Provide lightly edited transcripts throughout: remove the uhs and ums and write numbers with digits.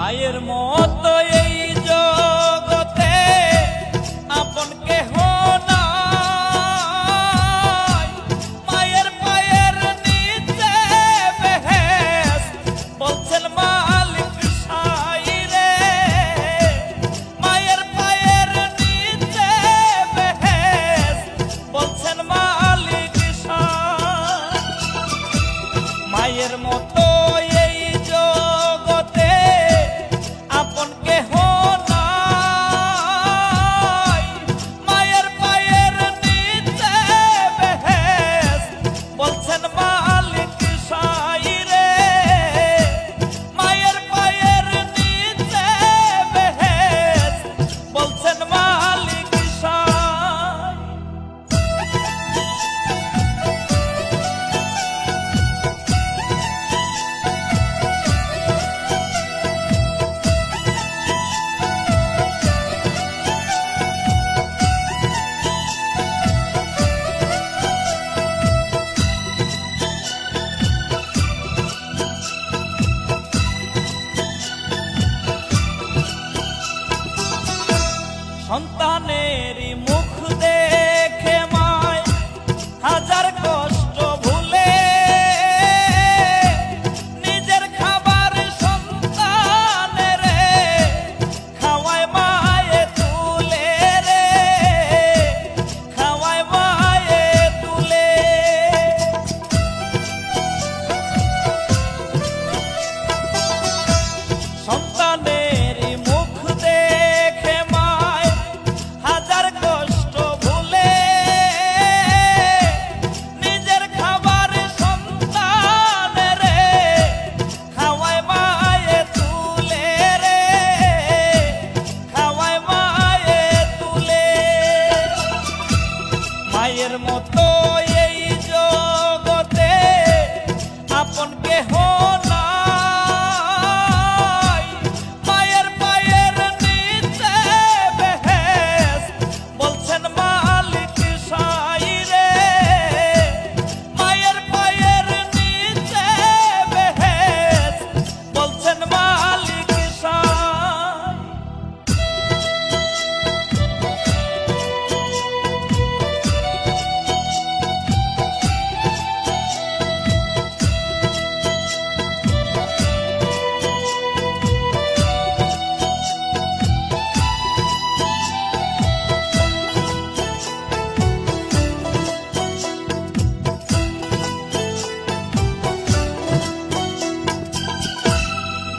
মায়ের মতো এই জগতে আপন কেহ নাই। মায়ের পায়ের নিচে বেহেশত বলছেন মালিক সাই রে। মায়ের পায়ের নিচে বেহেশত বলছেন মালিক সাই। মায়ের মতো এই জগতে আপন কেহ নাই। মায়ের পায়ের নিচে বেহেশত বলছেন মালিক সাই রে। মায়ের পায়ের নিচে বেহেশত বলছেন মালিক সাই। সন্তানেরই মুখ দেখে মায় হাজার কষ্ট ভুলে নিজের খাবার সন্তানেরে খাওয়ায় মায়ে তুলে রে। খাওয়ায় মায়ে তুলে। সন্তানেরই মুখ দেখে মায় হাজার কষ্ট ভুলে নিজের খাবার সন্তানেরে খাওয়ায় মায়ে তুলে রে। খাওয়ায় মায়ে তুলে। মায়ের মতো এই জগতে আপন কেহ নাই। মায়ের পায়ের নিচে বেহেশত বলছেন মালিক সাই রে। মায়ের পায়ের নিচে বেহেশত বলছেন মালিক সাই।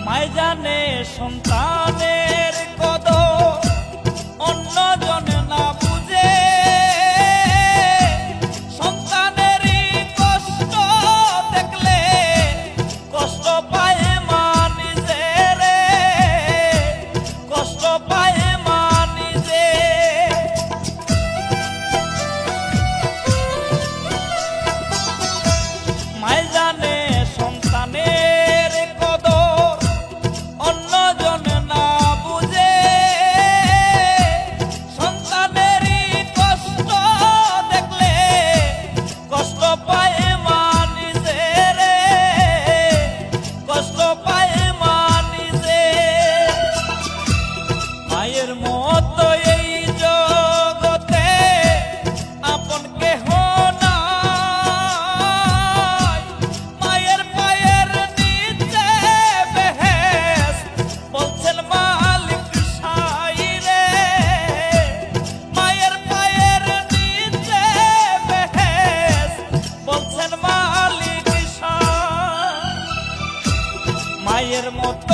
মায় জানে সন্তানের কদর অন্যজন না বুঝে। সন্তানেরই কষ্ট দেখলে কষ্ট পায় মা নিজে রে। কষ্ট পায় মা নিজে। মায় জানে সন্তানের কদর অন্যজন না বুঝে। সন্তানেরই কষ্ট দেখলে কষ্ট পায় মা নিজে রে। কষ্ট পায় মা নিজে। মায়ের মতো এই জগতে আপন কেহ নাই। মায়ের পায়ের নিচে বেহেশত বলছেন মালিক সাই রে। মায়ের পায়ের নিচে বেহেশত বলছেন মালিক সাই। মায়ের মতো